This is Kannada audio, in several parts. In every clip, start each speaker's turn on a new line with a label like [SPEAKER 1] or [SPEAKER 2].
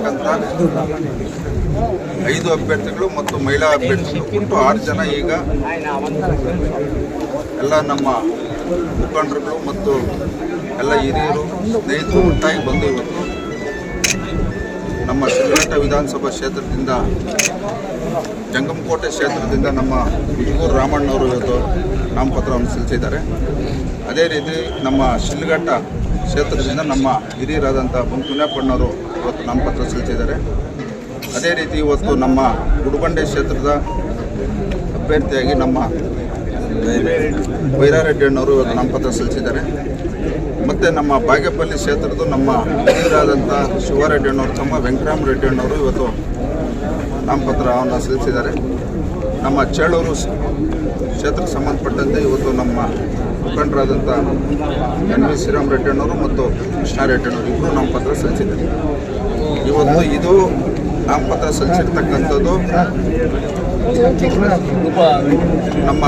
[SPEAKER 1] ಇರ್ತಕ್ಕಂಥ 5 ಅಭ್ಯರ್ಥಿಗಳು ಮತ್ತು ಮಹಿಳಾ ಅಭ್ಯರ್ಥಿಗಳು ಒಟ್ಟು 6 ಜನ ಈಗ ಎಲ್ಲ ನಮ್ಮ ಮುಖಂಡರುಗಳು ಮತ್ತು ಎಲ್ಲ ಹಿರಿಯರು ಸ್ನೇಹಿತರು ಒಟ್ಟಾಗಿ ಬಂದು ಇವತ್ತು ನಮ್ಮ ಶಿಡ್ಲಘಟ್ಟ ವಿಧಾನಸಭಾ ಕ್ಷೇತ್ರದಿಂದ ಜಂಗಮಕೋಟೆ ಕ್ಷೇತ್ರದಿಂದ ನಮ್ಮ ಬಿಜೂರು ರಾಮಣ್ಣವರು ಇವತ್ತು ನಾಮಪತ್ರವನ್ನು ಸಲ್ಲಿಸಿದ್ದಾರೆ. ಅದೇ ರೀತಿ ನಮ್ಮ ಶಿಡ್ಲಘಟ್ಟ ಕ್ಷೇತ್ರದಿಂದ ನಮ್ಮ ಹಿರಿಯರಾದಂಥ ಮುನಿಯಪ್ಪಣ್ಣವರು ಇವತ್ತು ನಾಮಪತ್ರ ಸಲ್ಲಿಸಿದ್ದಾರೆ. ಅದೇ ರೀತಿ ಇವತ್ತು ನಮ್ಮ ಗುಡುಬಂಡೆ ಕ್ಷೇತ್ರದ ಅಭ್ಯರ್ಥಿಯಾಗಿ ನಮ್ಮ ವೈರಾರೆಡ್ಡಿಯಣ್ಣವರು ಇವತ್ತು ನಾಮಪತ್ರ ಸಲ್ಲಿಸಿದ್ದಾರೆ. ಮತ್ತು ನಮ್ಮ ಬಾಗೇಪಲ್ಲಿ ಕ್ಷೇತ್ರದ ನಮ್ಮ ಹಿರಿಯರಾದಂಥ ಶಿವರೆಡ್ಡಿಯಣ್ಣವರು ತಮ್ಮ ವೆಂಕಟರಾಮರೆಡ್ಡಿಯಣ್ಣವರು ಇವತ್ತು ನಾಮಪತ್ರವನ್ನು ಸಲ್ಲಿಸಿದ್ದಾರೆ. ನಮ್ಮ ಚೇಳೂರು ಕ್ಷೇತ್ರಕ್ಕೆ ಸಂಬಂಧಪಟ್ಟಂತೆ ಇವತ್ತು ನಮ್ಮ ಮುಖಂಡರಾದಂಥ ಎನ್ ವಿ ಶ್ರೀರಾಮರೆಡ್ಡಿಯಣ್ಣವರು ಮತ್ತು ಕೃಷ್ಣಾರೆಡ್ಡಿಯಣ್ಣವರು ಇಬ್ಬರು ನಾಮಪತ್ರ ಸಲ್ಲಿಸಿದ್ದಾರೆ. ಇವತ್ತು ಇದು ನಾಮಪತ್ರ ಸಲ್ಲಿಸಿರ್ತಕ್ಕಂಥದ್ದು ನಮ್ಮ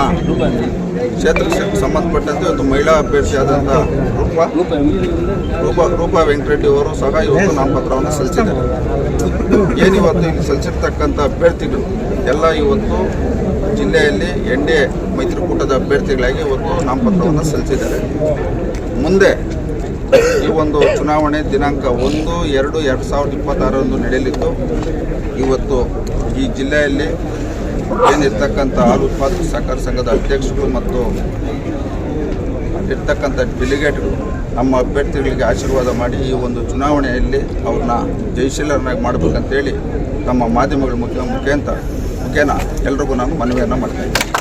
[SPEAKER 1] ಕ್ಷೇತ್ರಕ್ಕೆ ಸಂಬಂಧಪಟ್ಟಂತೆ ಇವತ್ತು ಮಹಿಳಾ ಅಭ್ಯರ್ಥಿಯಾದಂಥ ರೂಪಾ ವೆಂಕಟರೆಡ್ಡಿ ಅವರು ಸಹ ಇವತ್ತು ನಾಮಪತ್ರವನ್ನು ಸಲ್ಲಿಸಿದ್ದಾರೆ. ಏನಿವತ್ತು ಇಲ್ಲಿ ಸಲ್ಲಿಸಿರ್ತಕ್ಕಂಥ ಅಭ್ಯರ್ಥಿಗಳು ಎಲ್ಲ ಇವತ್ತು ಜಿಲ್ಲೆಯಲ್ಲಿ NDA ಮೈತ್ರಿಕೂಟದ ಅಭ್ಯರ್ಥಿಗಳಾಗಿ ಇವತ್ತು ನಾಮಪತ್ರವನ್ನು ಸಲ್ಲಿಸಿದ್ದಾರೆ. ಮುಂದೆ ಈ ಒಂದು ಚುನಾವಣೆ ದಿನಾಂಕ 1/2/2026 ನಡೆಯಲಿದ್ದು ಇವತ್ತು ಈ ಜಿಲ್ಲೆಯಲ್ಲಿ ಏನಿರ್ತಕ್ಕಂಥ ಹಾಲು ಉತ್ಪಾದಕ ಸಹಕಾರ ಸಂಘದ ಅಧ್ಯಕ್ಷರು ಮತ್ತು ಇರ್ತಕ್ಕಂಥ ಡೆಲಿಗೇಟ್ಗಳು ನಮ್ಮ ಅಭ್ಯರ್ಥಿಗಳಿಗೆ ಆಶೀರ್ವಾದ ಮಾಡಿ ಈ ಒಂದು ಚುನಾವಣೆಯಲ್ಲಿ ಅವ್ರನ್ನ ಜಯಶೀಲರನ್ನಾಗಿ ಮಾಡಬೇಕಂತೇಳಿ ನಮ್ಮ ಮಾಧ್ಯಮಗಳ ಮುಖೇನ ಎಲ್ರಿಗೂ ನಾನು ಮನವಿಯನ್ನು ಮಾಡ್ತಾಯಿದ್ದೀನಿ.